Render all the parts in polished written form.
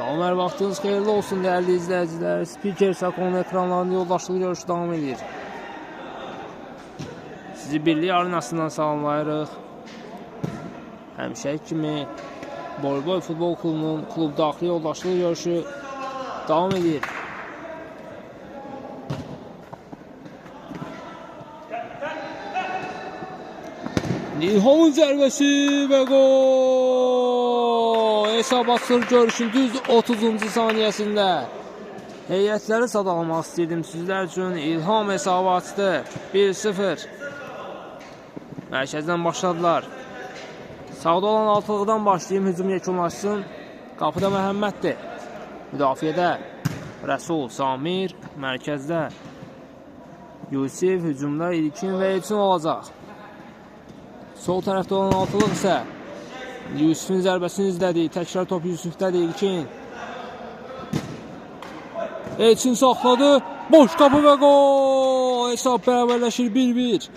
Salam, vaxtınız xeyirli olsun değerli izləyicilər. Spiker Sakon ekranlarında yoldaşlıq görüşü davam edir. Sizi Birlik Arenasından salamlayırıq. Həmişəki kimi Boy Futbol Klubunun klub daxili yoldaşlıq görüşü davam edir. Nilhamın zərbəsi və gol! Hesab açılır görüşün düz 30-cu saniyəsində. Heyətləri sadalamaq istəyirdim sizlər üçün. İlham hesabı açdı. 1-0. Mərkəzdən başladılar. Sağda olan altılıqdan başlayayım, hücum yekunlaşsın. Qapıda Məhəmməddir. Müdafiədə Rəsul, Samir. Mərkəzdə Yusif, hücumda İlkin və Elçin olacaq. Sol tərəfdə olan altılıq isə Yusifin zərbəsini izlədi. Təkrar top Yusifdədir. İlkin. Elçin saxladı. Boş qapı və gol! Hesab bərabərləşir 1-1.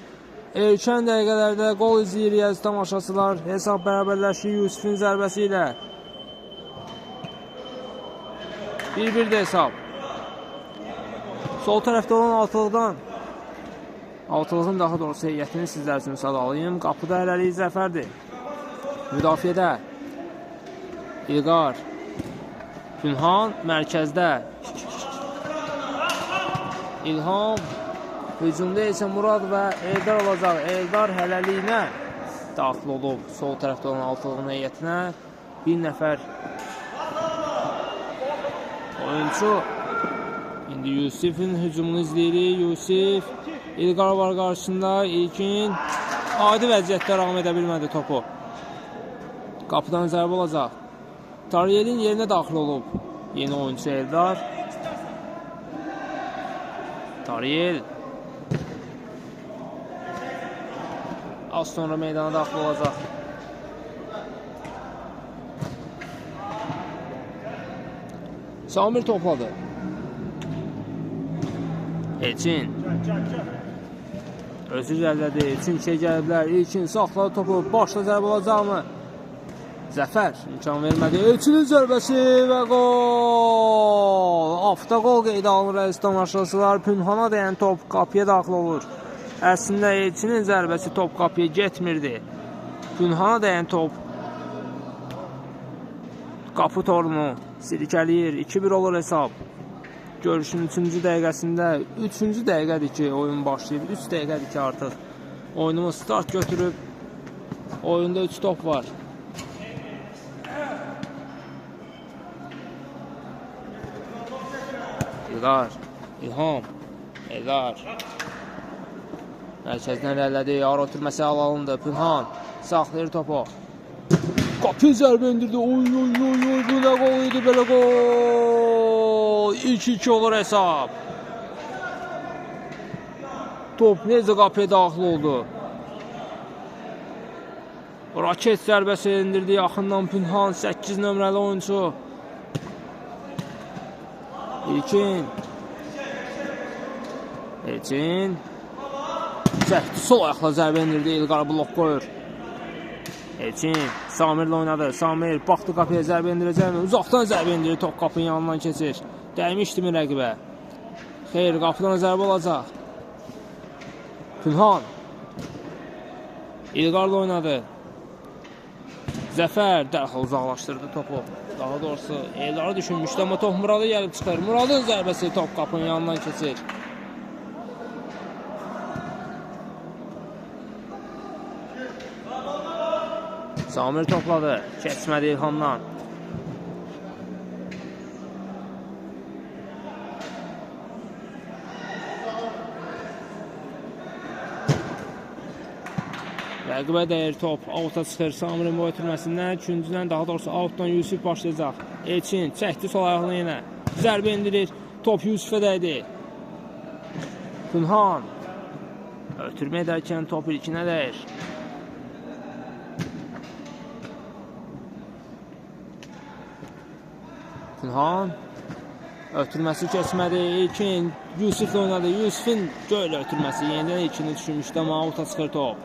Erkən dəqiqələrdə gol izləyir əziz tamaşaçılar. Hesab bərabərləşir Yusifin zərbəsi ilə. 1-1 hesab. Sol tərəfdə olan altılıqdan altılığın daha doğrusu heyətini sizlər üçün sadalayım. Qapıda hələlik Zəfərdir. Müdafiədə İlqar, Günhan mərkəzdə. İlham, hücumda isə Murad və Eldar olacaq. Eldar hələliyinə daxil olub sol tərəfdə olan altılığın heyətinə. Bir nəfər oyuncu. İndi Yusifin hücumunu izləyirik. Yusif, İlqar var qarşısında. İlkin adi vəziyyətdə rağm edə bilmədi topu. Qapıdan zərbə olacaq. Tariyelin yerinə daxil olub yeni oyuncu Eldar. Tariyel az sonra meydana daxil olacaq. Samir topladı. Elçin özü irəlilədi. Elçin şey gəliblər. İlkin saxladı topu. Başla zərbə olacaqmı? Zəfər imkan vermədi. Elçinin zərbəsi və gol! Avtogol qeydə alınır əziz tamaşaçılar. Pünhana dəyən top qapıya daxil olur. Əslində Elçinin zərbəsi top qapıya getmirdi. Pünhana dəyən top qapı torunu sirkəliyir. 2-1 olur hesab. Görüşün 3-cü dəqiqəsində 3-cü dəqiqədir ki oyun başlayıb. 3 dəqiqədir ki artıq oyunumuz start götürüb. Oyunda 3 top var. İlqar, İlham, Eldar. Mərkəzdən irəlilədi. Ara ötürməsi alındı. Pünhan saxlayır topu. Qapı zərbə indirdi. Oy, bu nə gol idi belə gol. 2-2 olur hesab. Top necə qapıya daxil oldu. Raket zərbəsi indirdi. Yaxından Pünhan 8 nömrəli oyuncu. İlkin. Elçin. Çəkdi. Sol ayaqla zərbə indirdi. İlqar blok qoyur. Elçin. Samirlə oynadı. Samir baxdı qapıya zərbə indirəcəkmi? Uzaqdan zərbə indirir. Top qapının yanından keçir. Dəymişdimi rəqibə? Xeyr, qapıdan zərbə olacaq. Pünhan. İlqarla oynadı. Zəfər dərhal uzaqlaşdırdı topu. Daha doğrusu Eldarı düşünmüşdü, amma top Murada gəlib çıxır. Muradın zərbəsi top qapının yanından keçir. Samir topladı. Keçmədi İlhamdan. Rəqibə dəyir top. Avuta çıxır Samirin boy ötürməsindən. Üçüncüdən daha doğrusu avutdan Yusif başlayacaq. Elçin çəkdi sol ayağını yenə. Zərbə indirir. Top Yusifə dəydi. Pünhan ötürmə edərkən top İlkinə dəyir. Pünhan ötürməsi keçmədi. İlkin Yusiflə oynadı. Yusifin göylə ötürməsi yenidən İlkini düşünmüşdü, amma avuta çıxır top.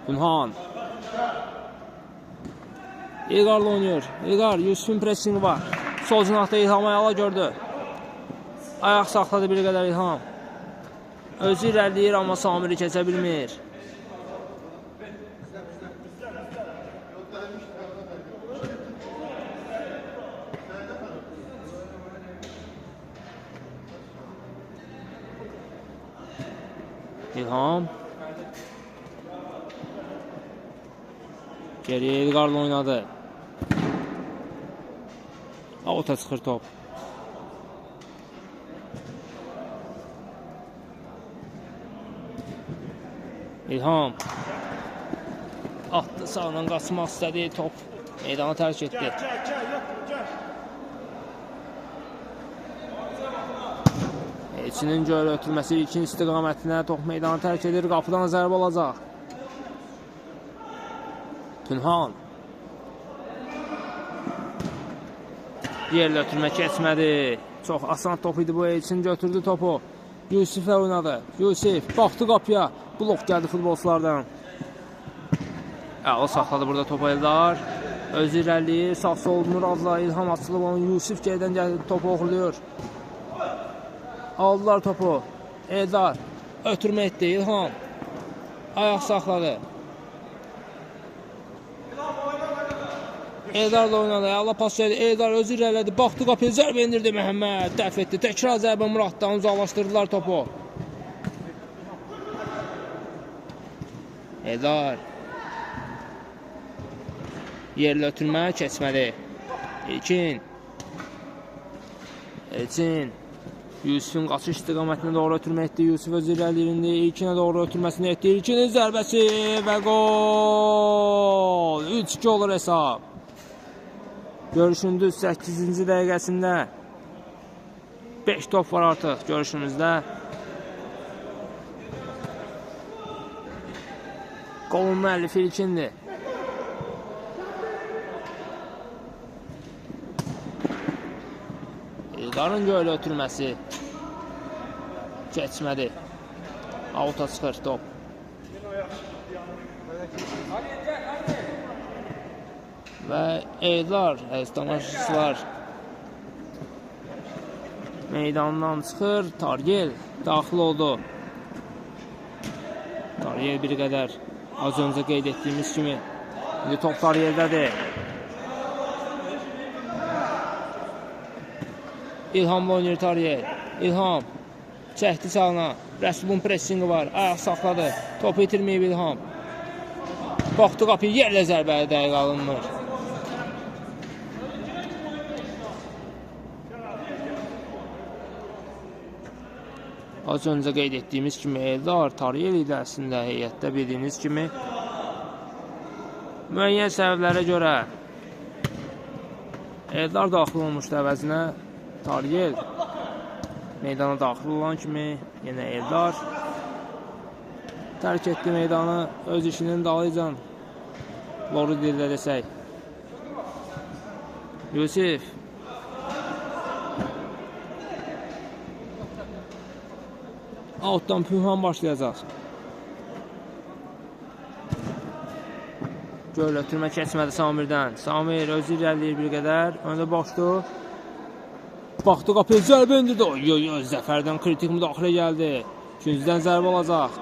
Pünhan İlqarla oynayır. İlqar, Yusufun pressingi var. Sol cinahda İlham ayala gördü. Ayaq saxladı bir qədər İlham. Özü irəliyir, amma Samiri keçə bilmir. İlham. Geriyə İlqarla oynadı. Ota çıxır top. İlham. Atdı sağdan qaçmaq istədi. Top meydanı tərk etdi. Elçinin göl ötürməsi ilkin istiqamətinə top meydanı tərk edir. Qapıdan zərbə olacaq. Pünhan. Yerlə ötürmə keçmədi. Çox asan top idi bu. Elçin götürdü topu. Yusifə oynadı. Yusif baxdı qapıya. Blok gəldi futbolçulardan. Əla saxladı burada topu Eldar. Öz irəliyir. Sağ sol Muradla İlham açılıb. Onun Yusif geridən gəldi. Topu oxurluyor. Aldılar topu. Eldar. Ötürmə etdi. İlham. Ayaq saxladı. Eldarla oynadı. Əla pas verdi. Eldar özü irələdi. Baxdı qapıya. Zərbə indirdi Məhəmməd. Dəf etdi. Təkrar zərbə Muraddan uzaqlaşdırdılar topu. Eldar. Yerlə ötürmə keçmədi. İlkin. Elçin. Yusufun qaçış istiqamətinə doğru ötürmə etdi. Yusuf öz irəliyində İlkinə doğru ötürməsini etdi. İlkinin zərbəsi və gol. 3-2 olur hesab. Görüşün düz 8-ci dəqiqəsində 5 top var artıq görüşümüzdə. Qolun müəllifi İlkindir. İlqarın göylə ötürməsi keçmədi. Avuta çıxır top. Və Eldar, tamaşaçılar meydandan çıxır. Taryel daxil oldu. Taryel bir qədər az öncə qeyd etdiyimiz kimi indi top Taryel'dədir. İlhamla oynayır Taryel. İlham çəkdi sağına. Rəsulun pressingi var. Ayaq saxladı. Topu itirməyib İlham. Baxdı qapıyı. Yerlə zərbəli dəqiq alınmır. Az öncə qeyd etdiyimiz kimi Eldar Taryel idi əslində heyətdə bildiyiniz kimi. Müəyyən səbəblərə görə Eldar daxil olmuşdu əvəzinə. Taryel meydana daxil olan kimi yenə Eldar tərk etdi meydanı öz işinin dalıcan. Loru dildə desək. Yusif. Altdan Pünhan başlayacaq. Göl ötürmə keçmədi Samirdən. Samir özü irəliyir bir qədər. Öndə boşdu. Baxdı qapıya zərbə indirdi. Oy, Zəfərdən kritik müdaxilə gəldi. İkincidən zərbə olacaq.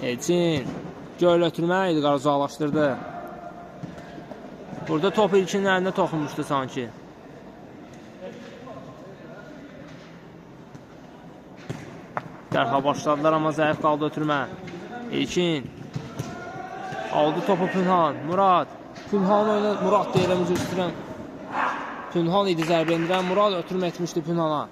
Elçin. Göl ötürmə İlqar uzaqlaşdırdı. Burada top İlkinin əlində toxunmuşdu sanki. Dərhal başladılar, amma zəif qaldı ötürmə. İlkin. Aldı topu Pünhan. Murad. Pünhan oynadı. Murad deyirəm, üzr istəyirəm. Pünhan idi zərbə indirən. Murad ötürmə etmişdi Pünhana.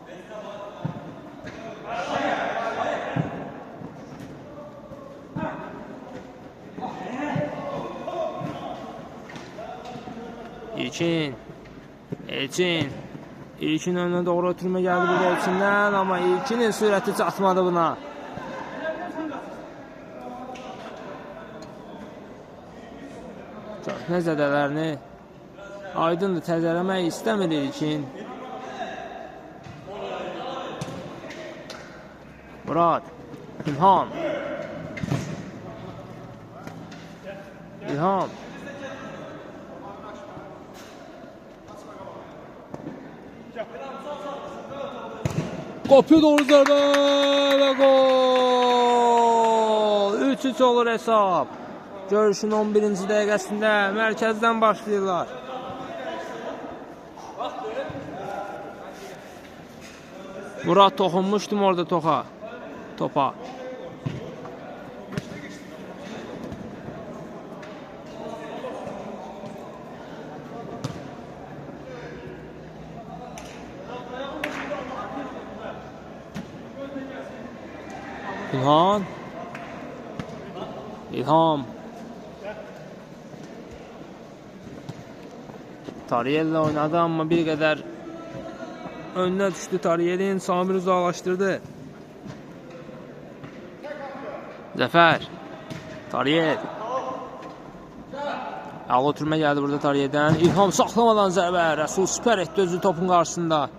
İlkin. Elçin. İlkin önünə doğru ötürmə gəldi burada Elçindən, amma İlkinin sürəti çatmadı buna. Köhnə zədələrini aydındır təzələmək istəmir İlkin. Murad. İlham. İlham. Qapıya doğru zərbə və gol. 3-3 olur hesab. Görüşün 11-ci dəqiqəsində mərkəzdən başlayırlar. Murad toxunmuşdum orada topa. İlham. Tariyel'le oynadı ama bir qədər önüne düştü Tariyel'in. Samir uzaqlaşdırdı. Zəfər. Tariyel. Əla ötürmə gəldi burada Tariyel'dən. İlham saxlamadan zərbə. Rəsul süper etdi özü topun qarşısında.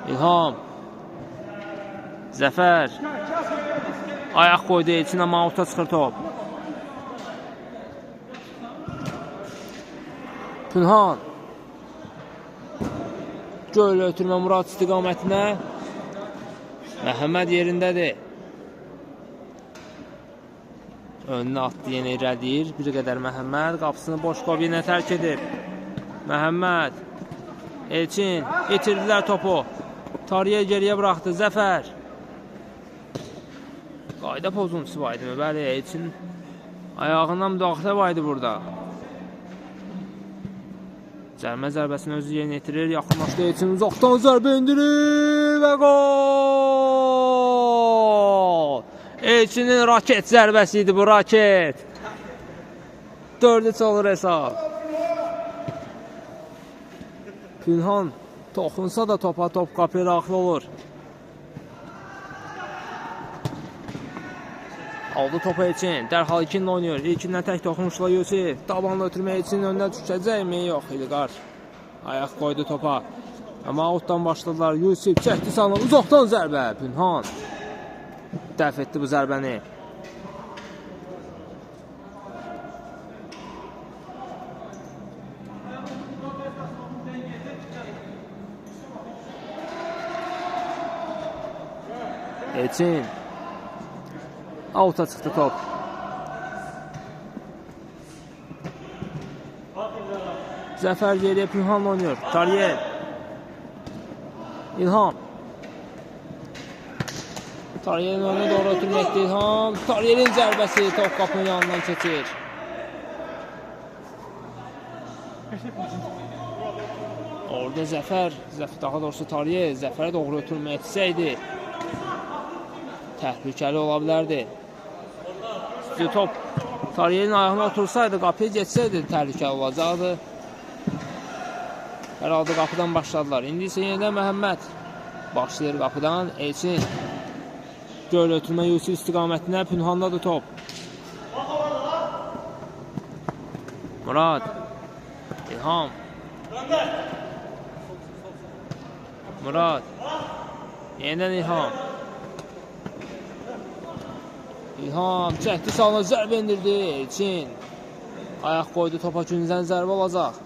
İlham. Zəfər. Ayaq qoydu Elçin amma avuta çıxır top. Pünhan. Göl ötürmə Murad istiqamətinə. Məhəmməd yerindədir. Önünə atdı, yenə irəliyir. Bir qədər Məhəmməd qapısını boş qoyub yenə tərk edib. Məhəmməd. Elçin. İtirdilər topu. Tariyə geriyə buraxdı. Zəfər. Qayda pozuntusu var idi. Bəli, Elçin ayağından müdaxilə var idi burada. Cərmə zərbəsini özü yerinə yetirir. Yaxınlaşdı Elçin. Uzaqdan zərbə indirir və gol! Elçinin raket zərbəsi idi bu, raket. 4-3 olur hesab. Pünhan toxunsa da topa top qapıya daxil olur. Aldı topu Elçin. Dərhal ikinlə oynuyor. İlkindən tək toxunuşla Yusif. Dabanla ötürmə Elçinin önünə düşəcəkmi? Yox, İlqar. Ayaq qoydu topa. Amma outdan başladılar. Yusif çəkdi sanı. Uzaqdan zərbə. Pünhan dəf etdi bu zərbəni. Elçin. Avuta çıxdı top. Zəfər geriyə Pünhanla oynuyor. Tariyel. İlham. Tariyelin önünə doğru ötürməkdə İlham. Tariyelin zərbəsi top qapının yanından keçir. Orada Zəfər, daha doğrusu Tariyel Zəfərə doğru ötürmək etsəydi təhlükəli ola bilərdi. Top Tariyelin ayağına otursaydı, qapıya geçsəydi təhlükəli olacaqdı. Hər halda qapıdan başladılar. İndi isə yenidən Məhəmməd başlayır qapıdan. Elçin. Göl ötürmə Yusuf istiqamətinə. Pünhandadır top. Murad. İlham. Murad. Yenidən İlham. İlham çəkdi salına zərbə indirdi. Elçin. Ayaq qoydu topa, gündən zərbə olacaq.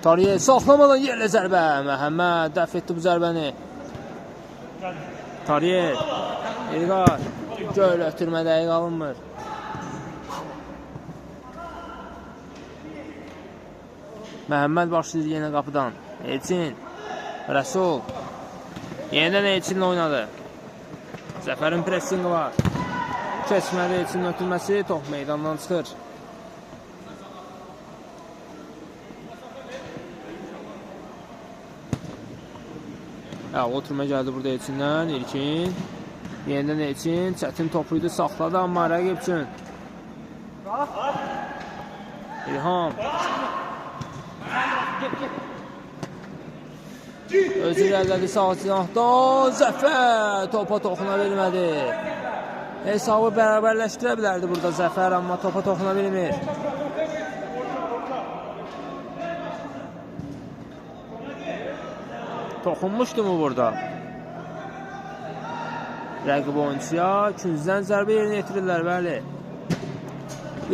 Tariyel saxlamadan yerlə zərbə. Məhəmməd dəf etdi bu zərbəni. Tariyel. İlqar. Göl ötürmə dəqiq alınmır. Məhəmməd başlayır yenə qapıdan. Elçin. Rəsul. Yenidən Elçinlə oynadı. Zəfərin pressingi var. Keçmədi Elçinin ötürməsi. Top meydandan çıxır. Oturma gəldi burada Elçindən. İlkin. Yenidən Elçin. Çətin topuydu, saxladı amma rəqib üçün. İlham. Özü irəlilədi sağ cinahdan. Zəfər topa toxuna bilmədi. Hesabı bərabərləşdirə bilərdi burada Zəfər, amma topa toxuna bilmir. Toxunmuşdu mu burada? Rəqib oyuncuya ikinciden zərbə yerinə yetirirlər, bəli.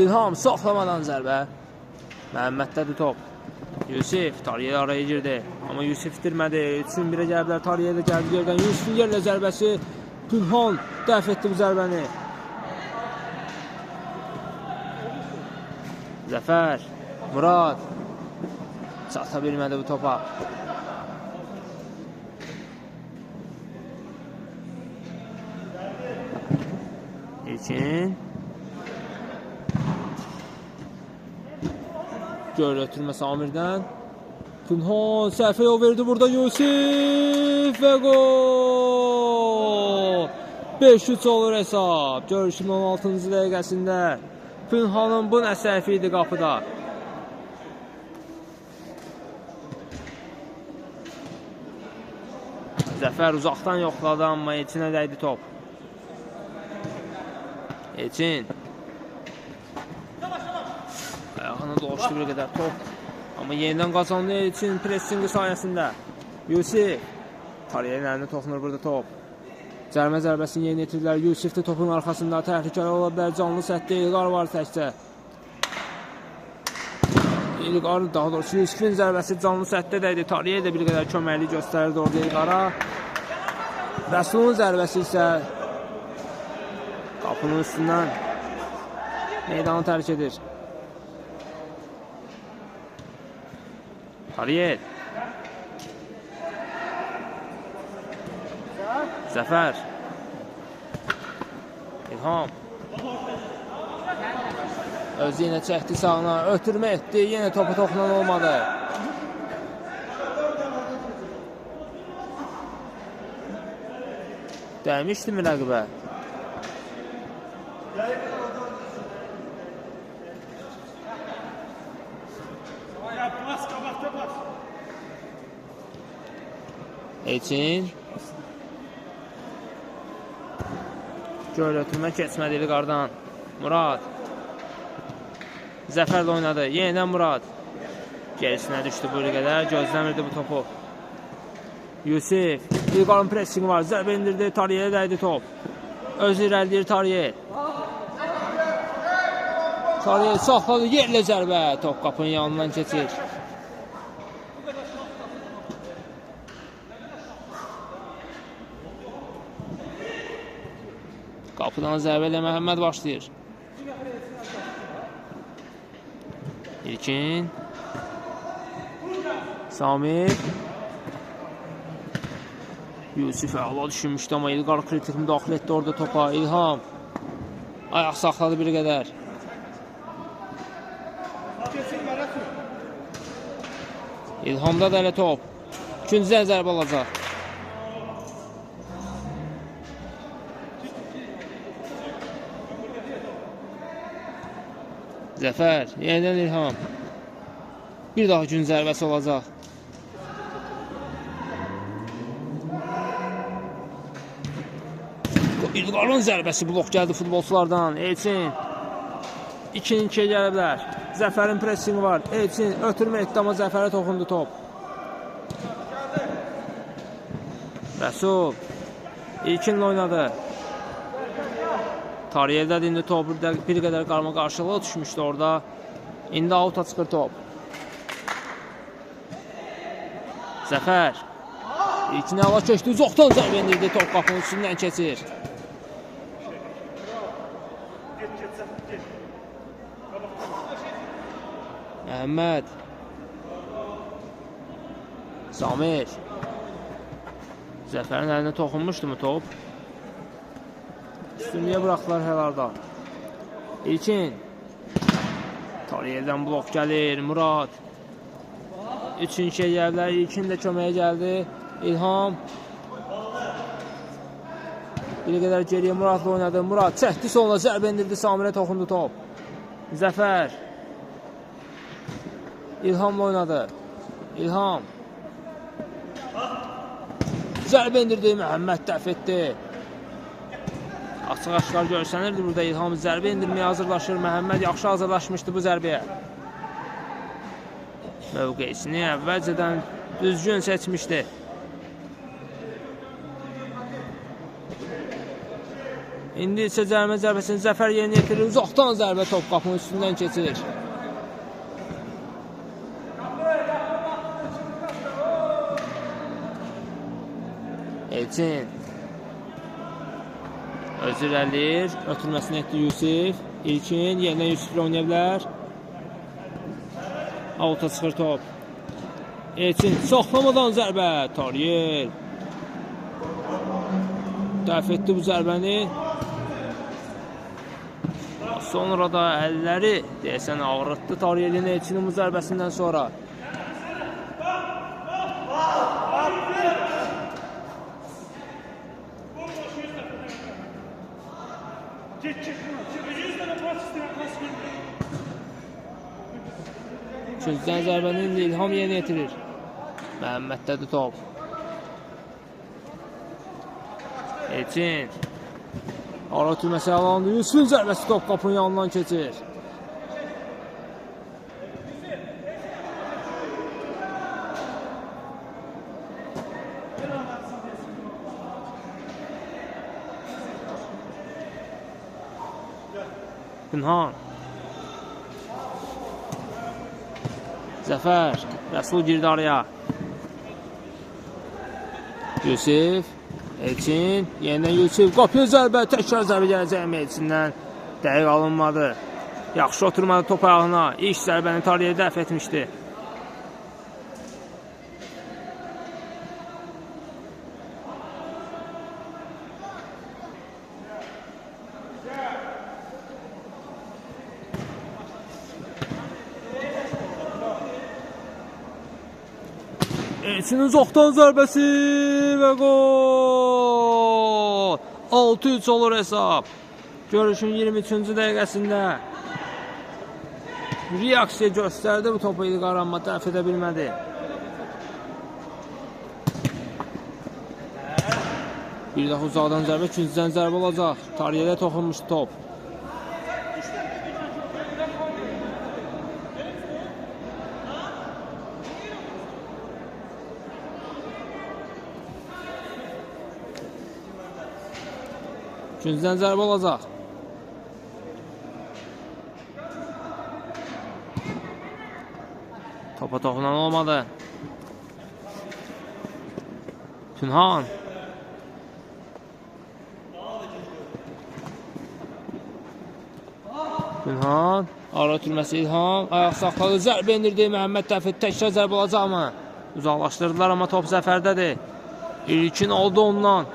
İlham saxlamadan zərbə. Məhəmməddədir top. Yusif Tariyə araya girdi. Amma Yusif itirmədi. 3-1-ə gəliblər. Tariyə də gəldi yerdən. Yusifin yerlə zərbəsi. Pünhan dəf etdi bu zərbəni. Zəfər, Murad çata bilmədi bu topa. İlkin Göl ötürmə Samirdən. Pünhan səhvə yol verdi burada Yusif və gol! 5-3 olur hesab. Görüşün 16-cı dəqiqəsində Pünhanın bu nə səhvi idi qapıda. Zəfər uzaqdan yoxladı, amma Elçinə dəydi top. Elçin ayağına dolaşdı bir qədər top. Amma yenidən qazandı Elçin pressingi sayəsində. Yusif Tariyenin əlini toxunur burada top. Cərmə zərbəsini yeni yetirdilər. Yusif də topun arxasında təhlükəli ola bilər. Canlı sətdə İlqar var təkcə. İlqar, daha doğrusu Yusifin zərbəsi canlı sətdə dəydi. Tariyə də bir qədər köməkli göstərirdi orada İlqara. Rəsulun zərbəsi isə qapının üstündən meydanı tərk edir. Tariyə Zəfər İlham özü yenə çəkdi sağına, ötürmə etdi, yenə topu toxunan olmadı. Dəymişdi mi rəqibə? Elçin Göl ötürmə keçmədi İlqardan. Murad Zəfərlə oynadı. Yenidən Murad gerisinə düşdü bu qədər. Gözləmirdi bu topu. Yusif İlqarın pressingi var. Zərbə indirdi. Tariyə dəydi top. Özü irəliyir Tariyə. Tariyə saxladı. Yerlə zərbə. Top qapının yanından keçir. Qapıdan zərbə ilə Məhəmməd başlayır. İlkin Samir Yusif əla düşünmüşdü, amma İlqar kritik müdaxilə etdi orada topa. İlham ayaq saxladı bir qədər. İlhamda da elə top. İkincidən zərbə alacaq. Zəfər, yenidən İlham. Bir daha gün zərbəsi olacaq. İlqarın zərbəsi blok gəldi futbolçulardan. Elçin 2-2-yə gəliblər. Zəfərin pressingi var. Elçin ötürmə etdi, amma Zəfərə toxundu top. Rəsul İlkinlə oynadı. Tariyeldə indi top bir qədər qarma qarşılığa düşmüşdü orada. İndi avuta çıxır top. Zəfər İlkinə ala köşdü. Uzaqdan zərbə indirdi. Top qapının üstündən keçir. Məhəmməd Samir Zəfərin əlinə toxunmuşdu mu top? Üstünlüyə buraxdılar həlarda. İlkin Tariyeldən blok gəlir. Murad 3-2-yə gəlirlər. İlkin də köməyə gəldi. İlham bir qədər geriyə Muradla oynadı. Murad çəkdi soluna, zərbə indirdi. Samirə toxundu top. Zəfər İlhamla oynadı. İlham zərbə indirdi. Məhəmməd dəf etdi. Açıq-aşkar görsənirdi burada. İlham zərbə indirməyə hazırlaşır. Məhəmməd yaxşı hazırlaşmışdı bu zərbəyə. Mövqeyisini əvvəlcədən düzgün seçmişdi. İndi isə cərimə zərbəsini Zəfər yerinə yetirir. Uzaqdan zərbə top qapının üstündən keçir. Elçin özür ələyir. Ötürməsini etdi Yusif. İlkin yerinə Yusif oynaya bilər. Avuta çıxır top. Elçin saxlamadan zərbə. Taryel dəf etdi bu zərbəni. Sonra da əlləri deyəsən ağrıtdı Taryelin Elçinin bu zərbəsindən sonra. Üçüncüdən zərbəni İlham yerinə yetirir. Məhəmməddədir top. Elçin ara türməsi alandı. Yusuf'un zərbəsi top qapının yanından keçir. Günhan Zəfər Rəsul girdi araya. Yusuf Elçin yenidən Yusuf qapıya zərbə. Təkrar zərbə gələcək Elçindən. Dəqiq alınmadı. Yaxşı oturmadı top ayağına. İlk zərbəni Taryel dəf etmişdi. Elçinin uzaqdan zərbəsi və gol! 6-3 olur hesab. Görüşün 23-cü dəqiqəsində reaksiya göstərdi bu topu İlqar, amma dəf edə bilmədi. Bir daha uzaqdan zərbə, ikinciden zərbə olacaq. Taryelə toxunmuşdu top. İkinciden zərbə olacaq. Topa toxunan olmadı. Günhan. Günhan. Ara türməsi İlham. Ayaq saxladı. Zərbə indirdi. Məhəmməd Təfid təkrar zərbə olacaq mı? Uzaqlaşdırdılar, amma top Zəfərdədir. İlkin oldu ondan.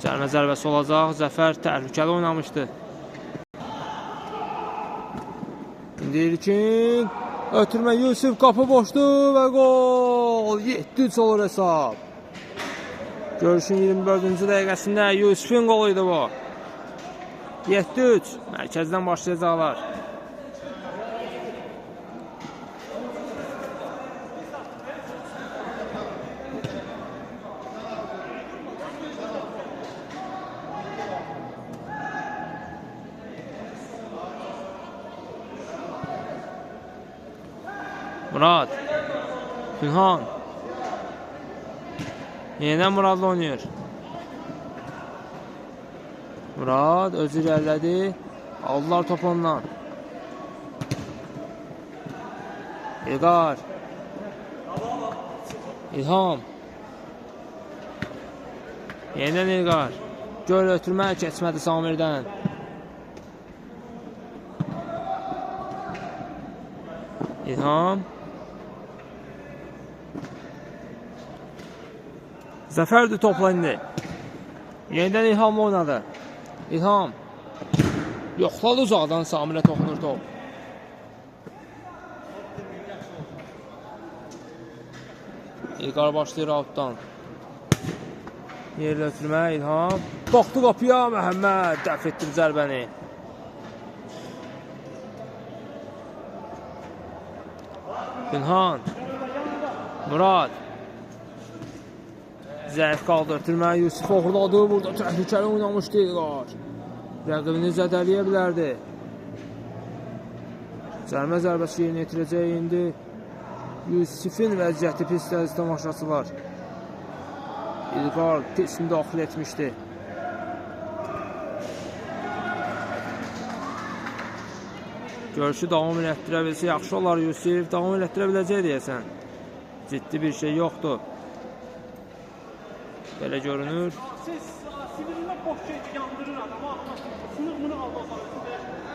Cərimə zərbəsi olacaq. Zəfər təhlükəli oynamışdı. İndi ilkin. Ötürmə Yusuf, qapı boşdu və gol. 7-3 olur hesab. Görüşün 24-cü dəqiqəsində Yusuf'un qoluydu bu. 7-3. Mərkəzdən başlayacaqlar. Murad. Günhan. Yeniden Murad'la oynuyor. Murad özü ilerledi. Aldılar top ondan. İlqar. İlham. Yeniden İlqar. Göl ötürmə keçmədi Samir'dən. İlham. Zəfərdir topla indi. Yeniden İlhamla oynadı. İlham. Yoxladı uzaqdan, Samirə toxunur top. İlqar başlayır altdan. Yerlə ötürmə İlham. Baxdı qapıya, Məhəmməd dəf etdi zərbəni. Günhan. Murad. Zəif qaldı, ötürmə Yusuf oxurladı. Burada təhlükəli oynamışdı İlqar. Rəqibini zədələyə bilərdi. Cərimə zərbəsi yerinə yetirəcək indi. Yusuf'un vəziyyəti pis əziz tamaşaçılar. İlqar pis müdaxilə etmişdi. Görüşü davam elətdirə bilsə yaxşı olar. Yusif davam elətdirə biləcək deyəsən. Ciddi bir şey yoxdur. Belə görünür.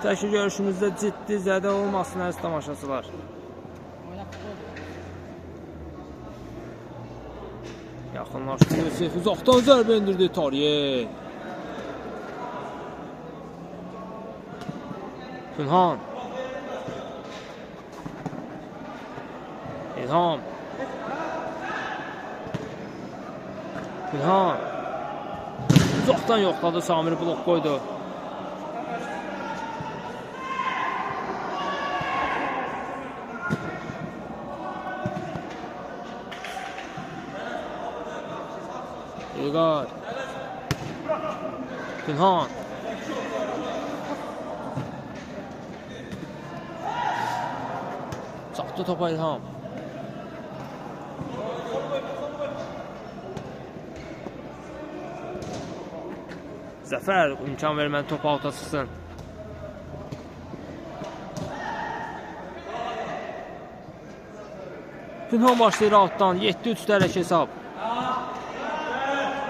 Təki görüşümüzdə ciddi zədə olmasın əziz tamaşaçılar. Yaxınlaşdı Yusif. Uzaqdan zərbə endirdi Tariye. Pünhan. İlham. Pünhan. Uzaqdan yoxladı, Samiri blok qoydu. İlqar. Pünhan. Çapdı topa İlham. Zəfər imkan verməli topa alta çıxsın. Pünhan başlayır altdan. 7-3 dərək hesab.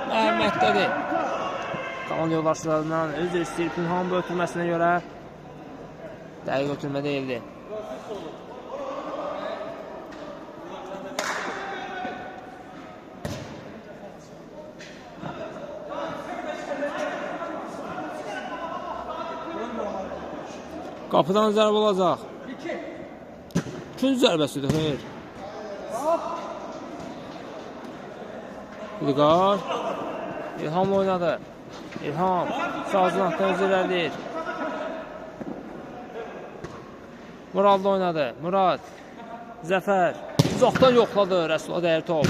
Məhəmməddədir. Qalan yoldaşlarından özür istəyir Pünhan bu ötürməsinə görə. Dəqiq ötürmə deyildi. Qapıdan zərbə olacaq. İkinci zərbəsidir, xeyr. İlqar. İlhamla oynadı. İlham. Sağ cinahdan özür irəliyir. Muradla oynadı. Murad. Zəfər. Uzaqdan yoxladı. Rəsula dəyir top.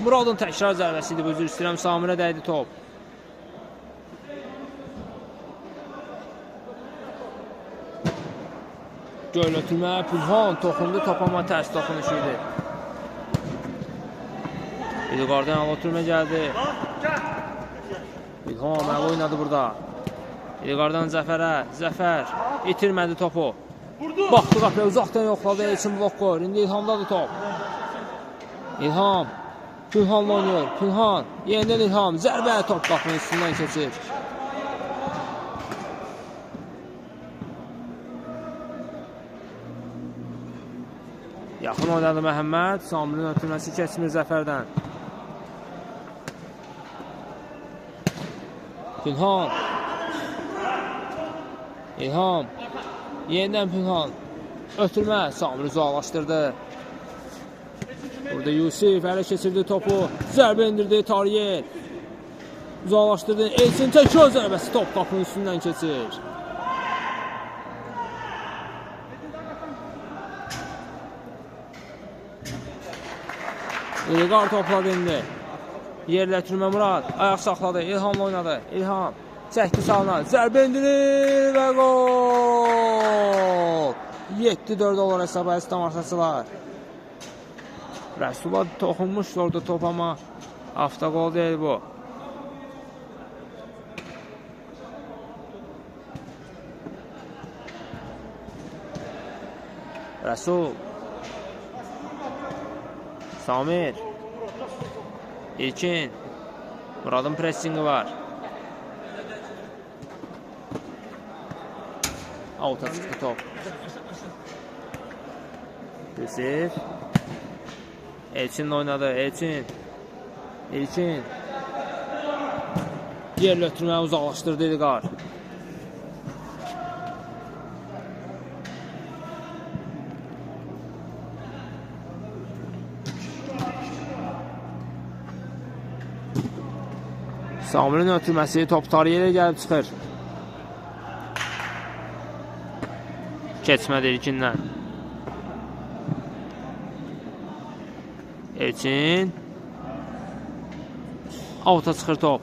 Muradın təkrar zərbəsi idi. Özür istəyirəm. Samirə dəydi top. Göl ötürmə. Pünhan toxundu. Topama tərs toxunuşu idi. İlqardan al ötürmə gəldi. İlham əl oynadı burada. İlqardan Zəfərə. Zəfər itirmədi topu. Baxdı qapıya, uzaqdan yoxladı. Elçin blok qoyur. İndi İlhamdadır top. İlham. Pünhanla oynayır. Pünhan. Yenidən İlham. Zərbə top qapının üstündən keçir. Yaxın oynadı Məhəmməd. Samirin ötürməsi keçmir Zəfərdən. Pünhan. İlham. Yenidən Pünhan. Ötürmə. Samir uzaqlaşdırdı. Burada Yusif ələ keçirdi topu. Zərbə indirdi Tariye. Uzaqlaşdırdı. Elçin təkrar zərbəsi top qapının üstündən keçir. İlqar topladı indi. Yerlə ötürmə Murad. Ayaq saxladı. İlhamla oynadı. İlham. Çəkdi sağına. Zərbə indirir və gol. 7-4 olur hesabı əziz tamaşaçılar. Rəsula toxunmuşdu orada top amma avtogol deyil bu. Rəsul. Samir. İlkin. Muradın pressingi var. Avuta çıxdı top. Yusif. Elçinlə oynadı. Elçin. İlkin. Yerlə ötürməyə uzaqlaşdırdı İlqar. Samirin ötürməsi top Tariye'yə gəlib çıxır. Keçmədi ilkindən. Elçin. Avuta çıxır top.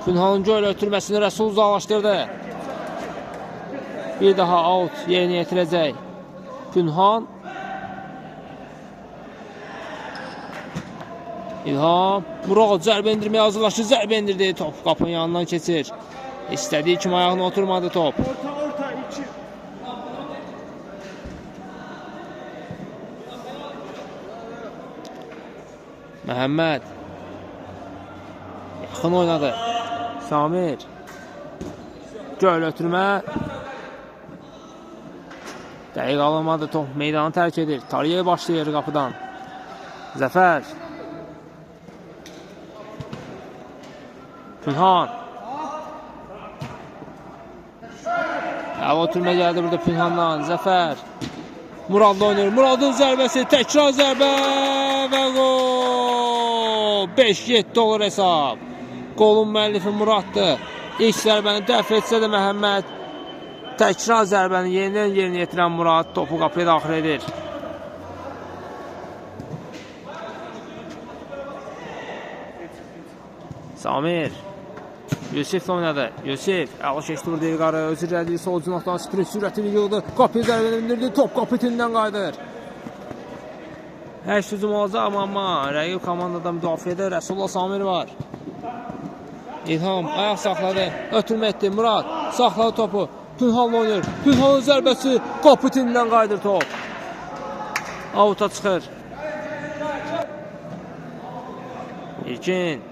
Pünhanın göl ötürməsini Rəsul uzaqlaşdırdı. Bir daha out yerinə yetirəcək. Pünhan. İlham. Murad zərbə indirməyə hazırlaşır. Zərbə indirdi. Top qapının yanından keçir. İstədiyi kimi ayağına oturmadı top. Orta 2. Məhəmməd. Yaxın oynadı. Samir. Göl ötürmə. Dəqiq alınmadı top. Meydanı tərk edir. Tariyə başlayır qapıdan. Zəfər. Pünhan. Ötürmə gəldi burada Pünhandan. Zəfər. Muradla oynayır. Muradın zərbəsi. Təkrar zərbə və gol. 5-7 olur hesab. Qolun müəllifi Muraddır. İlk zərbəni dəf etsə də Məhəmməd təkrar zərbəni yenidən yerinə yetirən Murad topu qapıya daxil edir. Samir. Yusif oynadı. Yusif əla keçdi burada yuqarı. Özü rədiyi sol cinahdan sprint sürətini yığdı. Qapıya zərbəni indirdi. Top qapı itindən qayıdır. Hər hücum olacaq amma rəqib komandada müdafiədə Rəsulullah Samir var. İlham ayaq saxladı. Ötürmə etdi. Murad saxladı topu. Pünhanla oynayır. Pünhanın zərbəsi qapı itindən qayıdır top. Avuta çıxır. İlkin.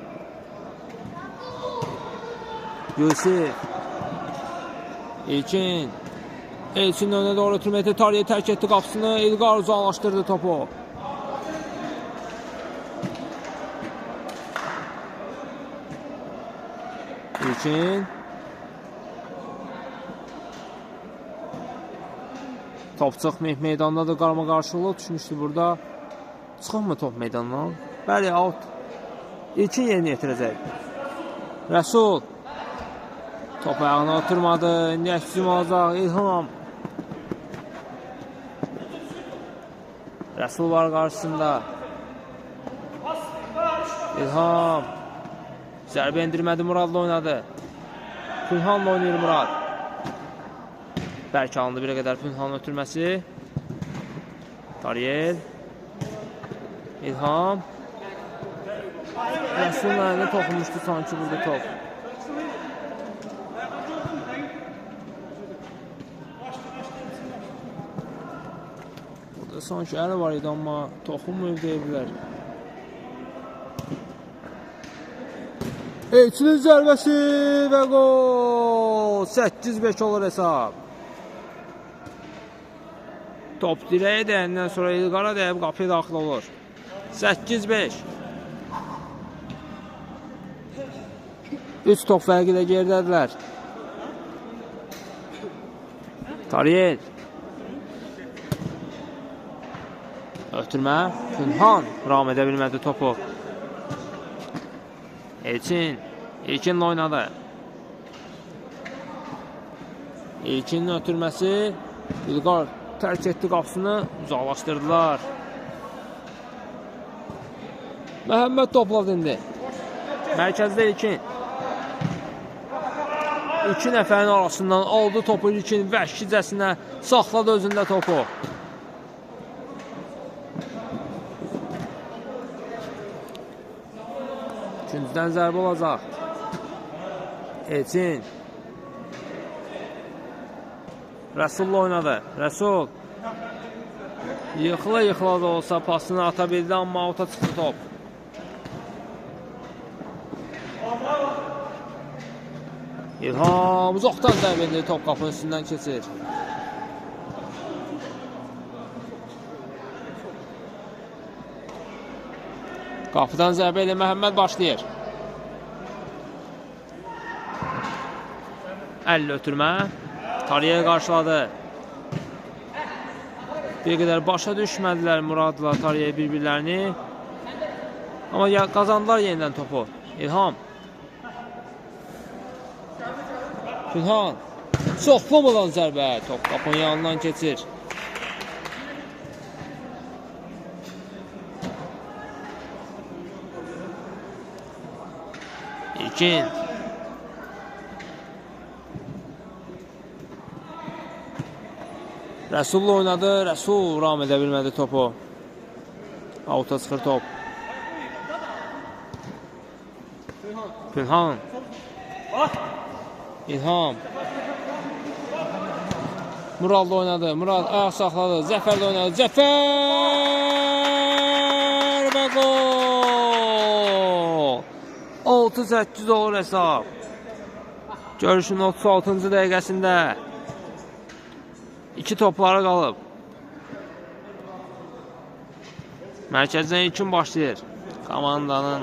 Yusif. İlkin. Elçinin önünə doğru ötürmə etdi. Tariyə tərk etdi qapısını. İlqar uzaqlaşdırdı topu. İlkin. Top çıxmayıb meydandadır. Qarma qarşılığı düşmüşdü burada. Çıxırmı top meydandan? Bəli, out. İlkin yerinə yetirəcək. Rəsul. Top ayağına oturmadı. İndi əksizim olacaq. İlham. Rəsul var qarşısında. İlham. Zərbə indirmədi. Muradla oynadı. Pünhanla oynayır Murad. Bəlkə alındı bir qədər Pünhanın ötürməsi. Tariyel. İlham. Rəsulun əlində toxunmuşdu sanki burada top. Burada sanki əli var idi amma toxunmayıb deyiblər. Elçinin zərbəsi və gol. 8-5 olur hesab. Top dirəyə dəyəndən sonra İlqara dəyib qapıya daxil olur. 8-5. 3 top fərqi də geridədirlər. Tariyel. Ötürmə. Pünhan ram edə bilmədi topu. Elçin. İlkinlə oynadı. İlkinin ötürməsi. İlqar tərk etdi qapısını. Uzaqlaşdırdılar. Məhəmməd topladı indi. Mərkəzdə İlkin. 2 nəfərin arasından aldı topu İlkin. Vəhşicəsinə saxladı özündə topu. İkincidən zərbə olacaq. Elçin. Rəsulla oynadı. Rəsul. Yıxıla da olsa pasını ata bildi, amma avuta çıxdı top. İlham uzaqdan zərbə edir, top qapının üstündən keçir. Qapıdan zərbə ilə Məhəmməd başlayır. 50 ötürmə. Tariyə qarşıladı. Bir qədər başa düşmədilər Muradla Tariyə bir-birlərini. Amma qazandılar yenidən topu. İlham. Pünhan. Çoxlamadan zərbə. Top qapının yanından keçir. İlkin. Rəsulla oynadı. Rəsul ram edə bilmədi topu. Avuta çıxır top. Pünhan. İlham. Murad oynadı. Murad ayaq saxladı. Zəfər də oynadı. Zəfər və gol! 6-8 olur hesab. Görüşün 36-cı dəqiqəsində 2 topları qalıb. Mərkəzdən ilkin başlayır komandanın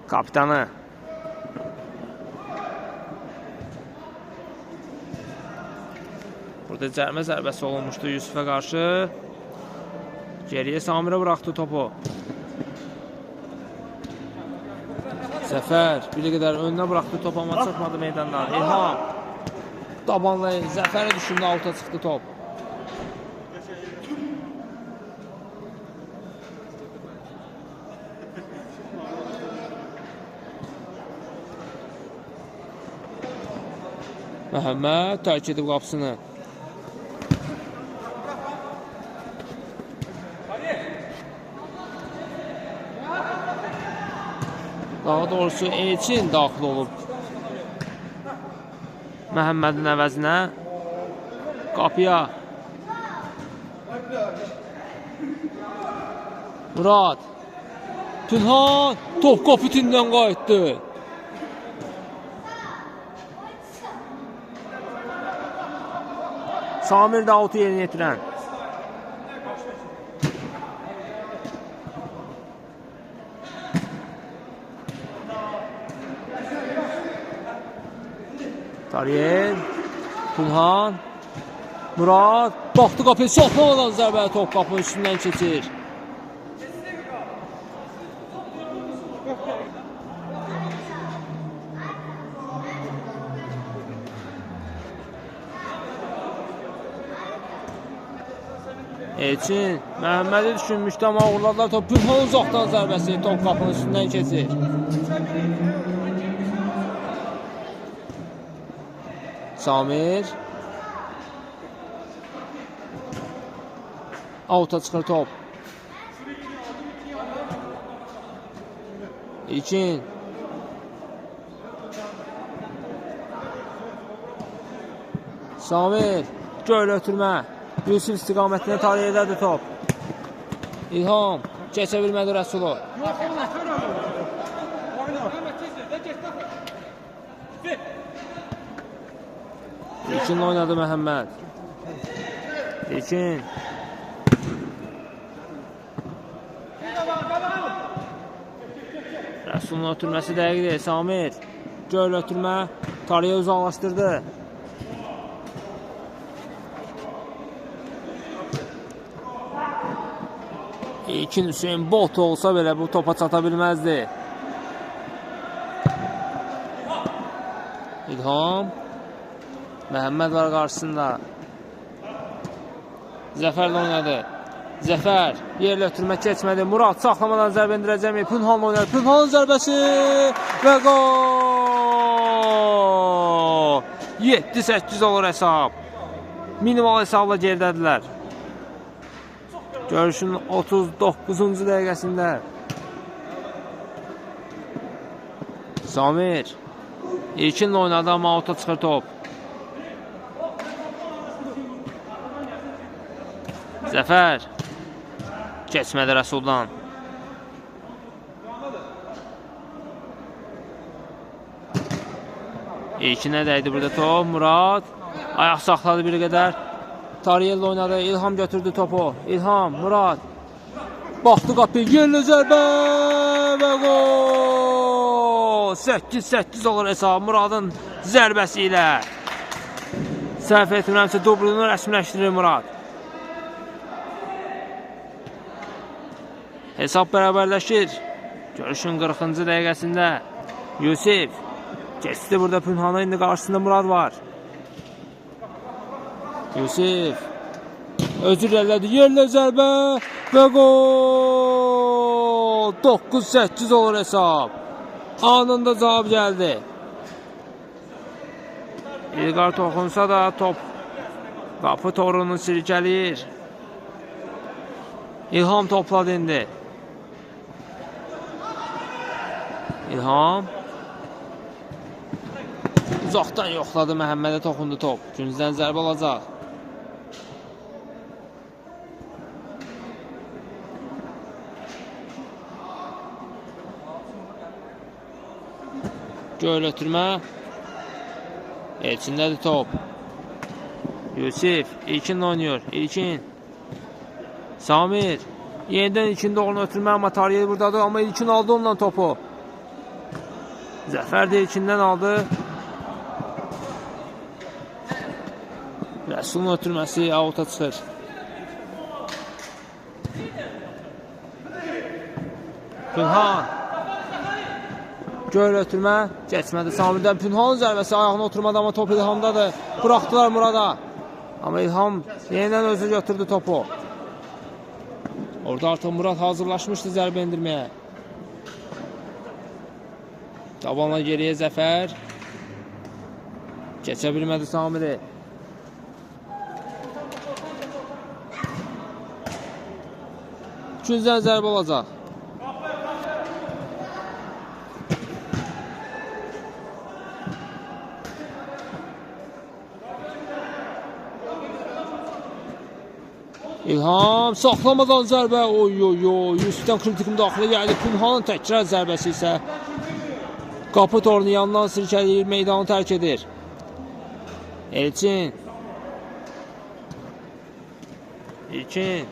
kapitanı. Burada cərmə zərbəsi olunmuşdu Yusufə qarşı. Geriyə Samirə bıraxdı topu. Zəfər bir qədər önünə bıraxdı topu, amma çıxmadı meydandan. İlham tabanlayın. Zəfərə düşündü, alta çıxdı top. Məhəmməd tərk edib qapısını. Daha doğrusu Elçin daxil olub Məhəmmədin əvəzinə. Qapıya Murad. Pünhan top qapıtindən qayıtdı. Samir də autu yerinə yetirən. Tariyel, Pulhan, Murad, baxdı qapıya, soxlamadan zərbəli top qapının üstündən keçir. Elçin, Məhəmmədi düşünmüşdü, amma uğurladılar top. Pülhan uzaqdan zərbəsi, top qapının üstündən keçir. Samir. Auta çıxır top. İlkin. Samir. Göl ötürmə. Yusuf istiqamətində Tariyədədir top. İlham. Keçə bilmədi Rəsulu. İlkin oynadı Məhəmməd. İlkin. Rəsulun ötürməsi dəqiqdir. Samir. Göl ötürmə. Tariyə uzaqlaşdırdı. İlkin Hüseyin Bolt olsa belə bu topa çata bilməzdi. İlham. Məhəmməd var qarşısında. Zəfər də oynadı. Zəfər yerlə ötürmə keçmədi. Murad saxlamadan zərbə indirəcəkmi? Pünhan oynadı. Pünhanın zərbəsi və gol! 7-8 olur hesab. Minimal hesabla geridədirlər. Görüşün 39-cu dəqiqəsində Samir İlkinlə oynadı, amma auta çıxır top. Zəfər keçmədi Rəsuldan. İlkinə dəydi burada top. Murad ayaq saxladı bir qədər. Tariyel oynadı. İlham götürdü topu. İlham, Murad. Baxdı qapıya. Yerlə zərbə və gol! 8-8 olur hesab Muradın zərbəsi ilə. Səhv etmirəmsə dublunu rəsmiləşdirir Murad. Hesab bərabərləşir. Görüşün 40-cı dəqiqəsində Yusuf keçdi burada Pünhan'a, indi qarşısında Murad var. Yusuf özür elədi, yerlə zərbə və gol! 9-8 olur hesab. Anında cavab gəldi. İlqar toxunsa da top qapı torunu silkələyir. İlham topladı indi. İlham Uzaqdan yoxladı, Məhəmmədə toxundu top. Güncdən zərbə olacaq. Göl ötürmə. Elçindədir top. Yusif İlkin oynuyor. İlkin. Samir. Yenidən İlkin doğru ötürmə, amma Tariyeli buradadır. Amma İlkin aldı ondan topu. Zəfər də İlkindən aldı. Rəsulun ötürməsi avuta çıxır. Pünhan. Göl ötürmə. Keçmədi Samirdən. Pünhanın zərbəsi ayağına oturmadı, amma top İlhamdadır. Buraxdılar Murada. Amma İlham yenidən özü götürdü topu. Orada artıq Murad hazırlaşmışdı zərbə indirməyə. Tabanla geriyə Zəfər. Keçə bilmədi Samiri. Güncdən zərbə olacaq. İlham saxlamadan zərbə. Oy. Yusufdan kritik müdaxilə gəldi. Pünhanın təkrar zərbəsi isə qapı torunu yandan sirkələyir, meydanı tərk edir. Elçin. İlkin.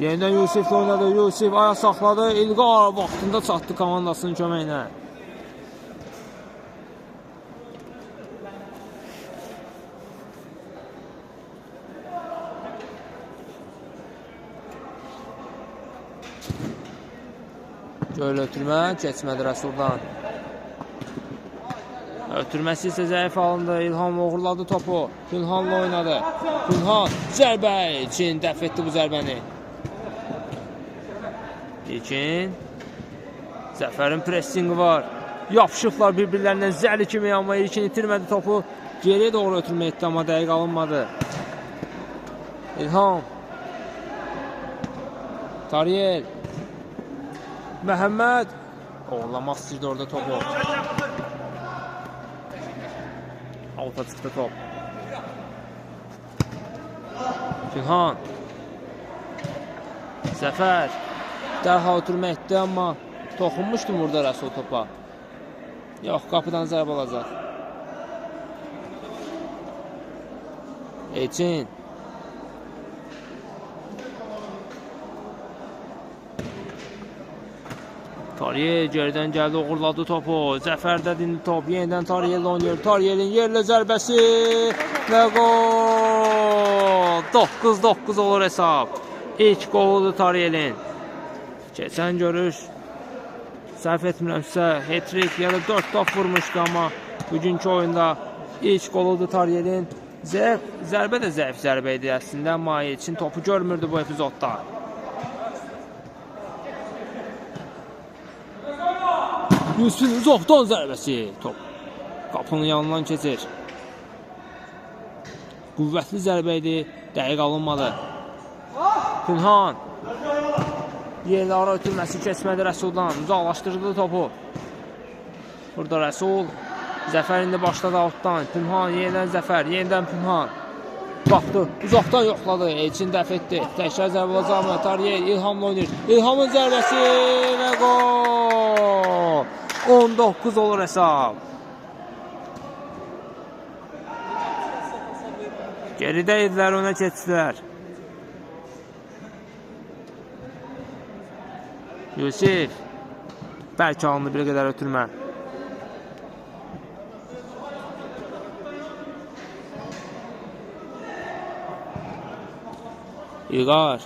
Yenidən Yusuf oynadı. Yusuf ayaq saxladı. İlqar vaxtında çatdı komandasının köməyinə. Göl ötürmə, keçmədi Rəsuldan. Ötürməsi isə zəif alındı. İlham uğurladı topu. Pünhanla oynadı. Pünhan zərbə için dəf etdi bu zərbəni. İlkin. Zəfərin pressingi var. Yapışıqlar bir-birlərindən zəli kimi, amma İlkin itirmədi topu. Geriyə doğru ötürmə etdi, amma dəqiq alınmadı. İlham. Tariyel. Məhəmməd. Oğurlamaq istəyirdi orada topu. Alta çıxdı top. Pünhan. Zəfər. Dərhal ötürmə etdi, amma toxunmuşdu burada Rəsul topa. Yox, qapıdan zərb olacaq. Elçin. Tariyel geridən gəldi, uğurladı topu. Zəfərdə dindi top. Yenidən Tariyel oynuyor. Tariyelin yerlə zərbəsi və gol. 9-9 olur hesab. İlk qoludur Tariyelin. Keçən görüş səhv etmirəmsə hat-trick ya da 4 top vurmuşdu, amma bugünkü oyunda ilk qoludur Tariyelin. Zərbə də zəif zərbə idi əslində, amma Elçin topu görmürdü bu epizodda. Yusuf'un uzaqdan zərbəsi. Top qapının yanından keçir. Qüvvətli zərbə idi, dəqiq alınmadı. Pünhan. Yerlə ara ötürməsi keçmədi Rəsuldan. Uzaqlaşdırdı topu. Burada Rəsul. Zəfər indi başladı altdan. Pünhan, yenidən Zəfər, yenidən Pünhan. Baxdı, uzaqdan yoxladı. Elçin dəf etdi. Təkrar zərbə olacaq. Tariyel İlhamla oynayır. İlhamın zərbəsi və gol. 19 olur hesab. Geridə idilər, ona keçdilər. Yusuf. Bəlkə alındı bir qədər ötürmə. İlqar.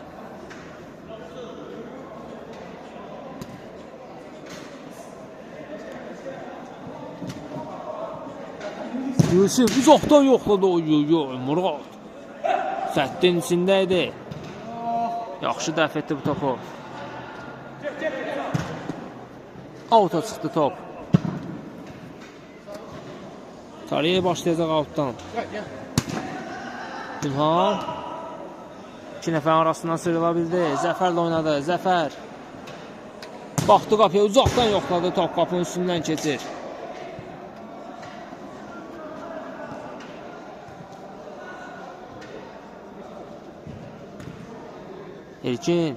Yusuf uzaqdan yoxladı. Murad. Səddin içində idi. Yaxşı dəf etdi bu topu. Avuta çıxdı top. Tariyel başlayacaq avutdan. Pünhan. 2 nəfərin arasından sıyrıla bildi. Zəfərlə oynadı. Zəfər. Baxdı qapıya, uzaqdan yoxladı top, qapının üstündən keçir. İlkin.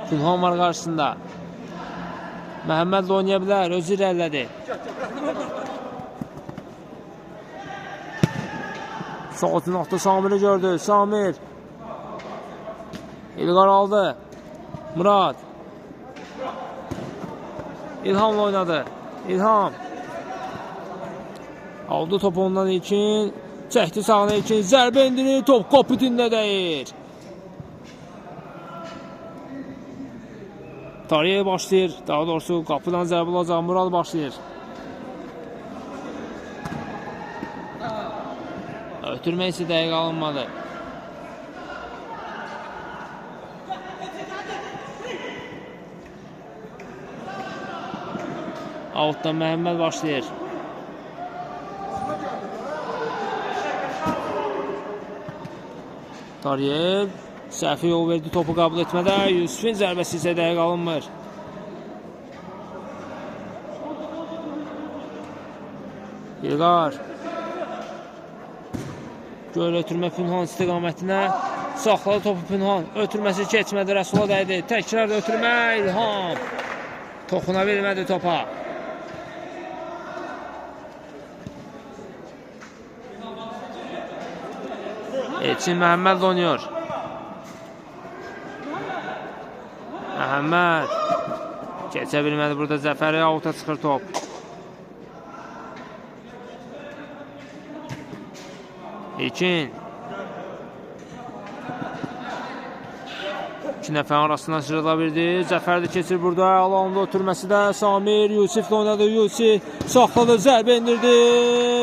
Pünhan var qarşısında. Məhəmməd oynaya bilər. Özü irəlilədi. Sol cinahda Samir'i gördü. Samir. İlqar aldı. Murad. İlhamla oynadı. İlham. Aldı topu ondan İlkin. Çəkdi sağına İlkin. Zərbə indirir. Top Kopitində deyir. Tariyə başlayır. Daha doğrusu qapıdan zərbə olacaq. Murad başlayır. Ötürmək isə dəqiq alınmadı. Outdan Məhəmməd başlayır. Tariyev səhvi yol verdi topu qəbul etmədə. Yusufin zərbəsi isə dəqiq alınmır. İlqar. Göl ötürmə Pünhan istiqamətinə. Saxladı topu Pünhan. Ötürməsi keçmədi. Rəsula dəydi. Təkrar ötürmə İlham. Toxuna bilmədi topa. Elçin Məhəmməd oynuyor. Məhəmməd keçə bilmədi burada Zəfəri, avuta çıxır top. İlkin. İki nəfərin arasından sırada bildi. Zəfər də keçir burada. Alanda ötürməsi də Samir. Yusiflə oynadı. Yusif saxladı. Zərbə indirdi.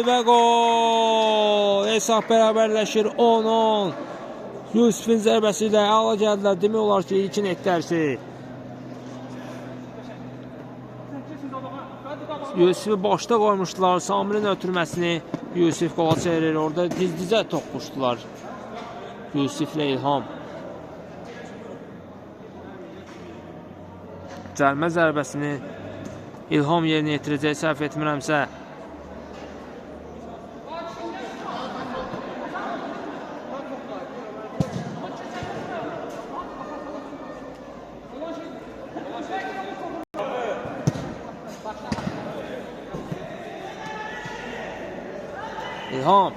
Və gol. Hesab bərabərləşir 10-10. Yusifin zərbəsi ilə əla gəldilər. Demək olar ki, İlkin etdi hər şey. Yusifi başda qoymuşdular. Samirin ötürməsini Yusif qola çevirir. Orada diz-dizə toqquşdular. Yusiflə İlham. Cəlmə zərbəsini İlham yerinə yetirəcək, səhv etmirəmsə. İlham.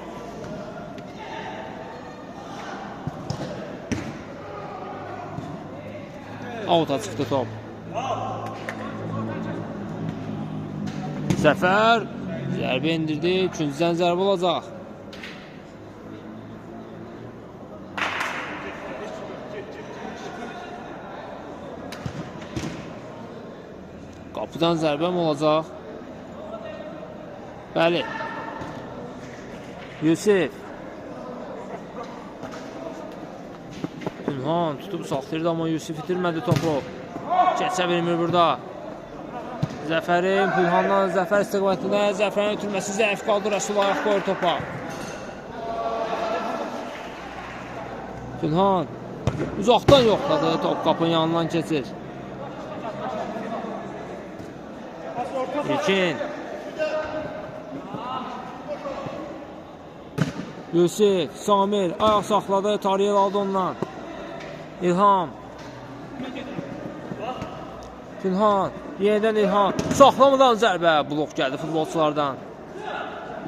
Avuta çıxdı top. Zəfər zərbə indirdi. Küncdən zərbə olacaq. Qapıdan zərbə mi olacaq? Bəli. Yusif. Pünhan tutub saxlayırdı, amma Yusif itirmədi topu. Keçə bilmir burada. Zəfərin Pünhandan Zəfər istiqamətində. Zəfərin ötürməsi zəif qaldı. Rəsul ayaq qoyur topa. Pünhan uzaqdan yoxladı. Top qapının yanından keçir. İlkin. Yusif, Samir ayaq saxladı. Tariyev aldı ondan. İlham. Pünhan. Yenidən İlham. Saxlamadan zərbə. Blok gəldi futbolçulardan.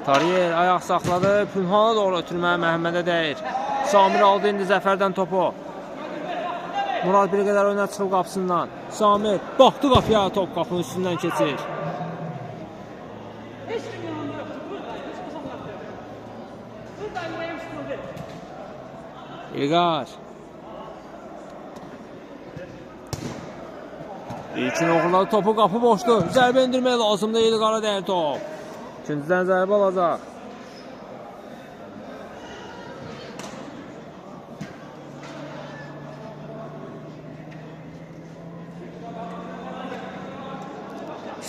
Tariyer ayaq saxladı. Pünhana doğru ötürmə Məhəmmədə dəyir. Samir aldı indi Zəfərdən topu. Murad bir qədər oyuna çıxıb qapısından. Samir baxdı qapıya. Top qapının üstündən keçir. İlqar. İlkin oğurladı topu, qapı boşdu. Zərbə indirmək lazımdır. İlqara dəyir top. İkincidən zərbə alacaq.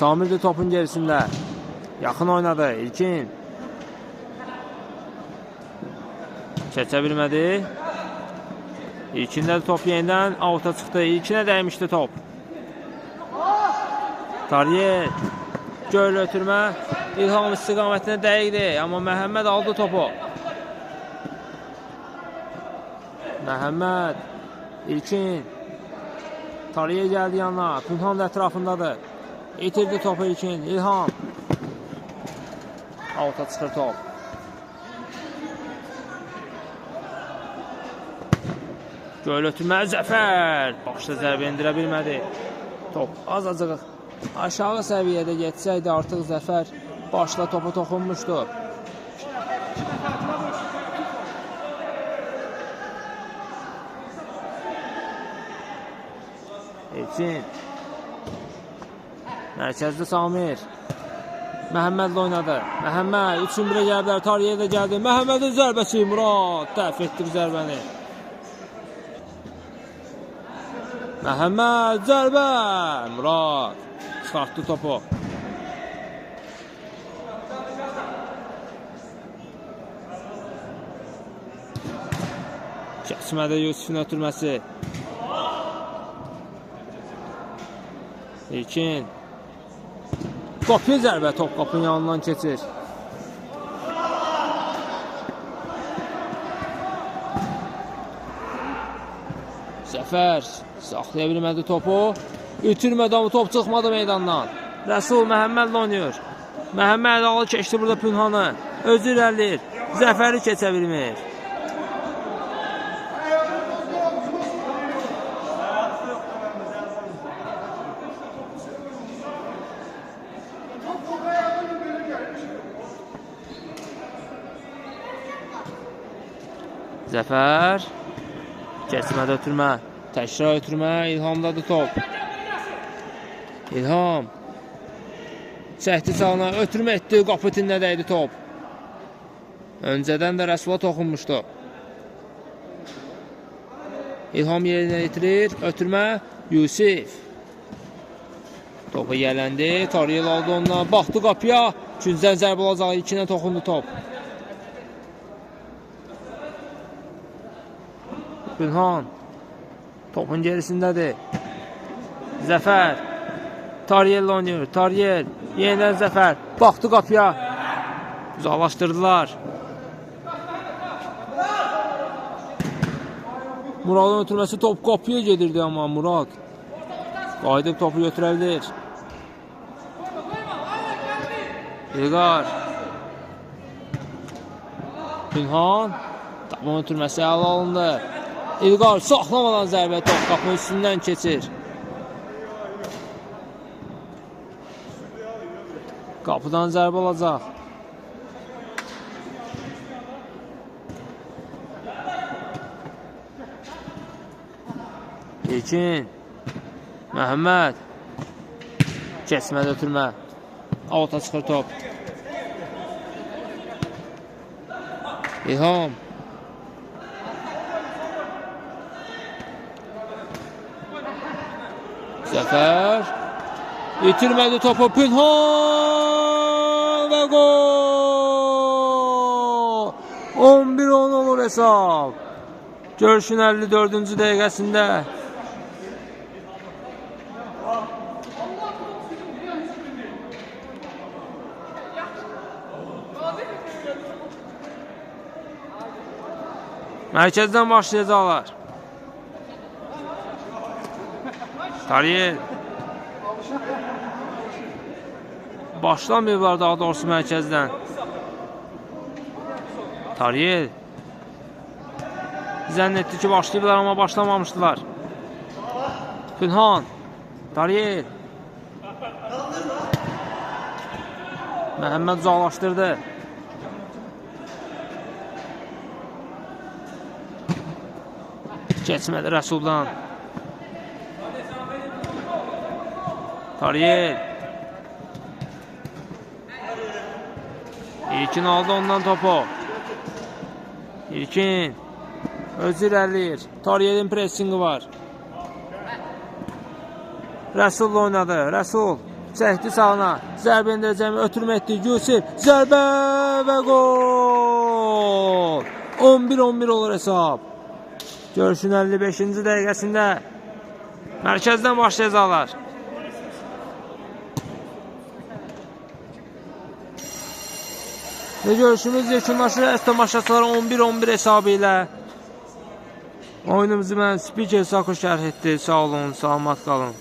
Samir də topun gerisində. Yaxın oynadı. İlkin. Keçə bilmədi. İlkində top yenidən avuta çıxdı. İlkinə dəymişdi top. Tariyer. Göl ötürmə. İlham istiqamətinə dəyiqdi. Amma Məhəmməd aldı topu. Məhəmməd. İlkin. Tariyə gəldi yanına. Pünhan da ətrafındadır. İtirdi topu İlkin. İlham. Alta çıxır top. Göl ötürmə Zəfər. Başda zərbə indirə bilmədi. Top azacıq aşağı səviyyədə getsəydi artıq Zəfər başla topa toxunmuşdu. İlkin. Mərkəzdə Samir. Məhəmmədlə oynadı. Məhəmməd 3-1-ə gəliblər. Tariyə də gəldi. Məhəmmədin zərbəsi. Murad dəf etdi bu zərbəni. Məhəmməd zərbə. Murad çıxartdı topu. Kəsmədə Yusufun ötürməsi. İlkin. Qapı zərbə, top qapının yanından keçir. Zəfər saxlaya bilmədi topu. Ütürmədən top çıxmadı meydandan. Rəsul Məhəmmədlə oynayır. Məhəmməd alı keçdi burada Pünhanı. Özü irəliyir. Zəfəri keçə bilmir. Zəfər. Kəsmədə ötürmə. Təkrar ötürmə. İlhamdadır top. İlham. Çəkdi sağına. Ötürmə etdi. Qapı tinlə dəydi top. Öncədən də Rəsula toxunmuşdu. İlham yerinə itirir. Ötürmə. Yusif. Topa yələndi. Tariyel aldı ondan. Baxdı qapıya. Küncdən zərbə olacaq. İlkinə toxundu top. Pünhan. Topun gerisindədir. Zəfər. Tariyel oynayır. Tariyel. Yenidən Zəfər. Baxdı qapıya. Uzaqlaşdırdılar. Muradın ötürməsi top qapıya gedirdi amma Murad qayıdıb topu götürə bilir. İlqar. Pünhan. Topun ötürməsi ələ alındı. İlqar saxlamadan zərbə top qapının üstündən keçir. Qapıdan zərbə olacaq. İlkin. Məhəmməd. Kəsmədə ötürmə. Alta çıxır top. İlham. Zəfər. İtirmədi topu. Pünhan və gol. 11-10 olur hesab. Görüşün 54-cü dəqiqəsində. Mərkəzdən başlayacaqlar. Tariyel. Başlamayıblar daha doğrusu mərkəzdən. Tariyel. Zənn etdi ki başlayıblar amma başlamamışdılar. Pünhan. Tariyel. Məhəmməd uzaqlaşdırdı. Keçmədi Rəsuldan. Tariyel. İlkin aldı ondan topu. İlkin. Özü irəliyir. Tariyelin pressingi var. Rəsul oynadı. Rəsul. Çəkdi sağına. Zərbə indirəcəyimi ötürmə etdi. Yusuf. Zərbə və gol. 11-11 olur hesab. Görüşün 55-ci dəqiqəsində mərkəzdən başlayacaqlar. Və görüşümüz yekunlaşır. Əstəmaşaçılar 11-11 hesabı ilə. Oyunumuzu mən Spiker Sako şərh etdi. Sağ olun, salamat qalın.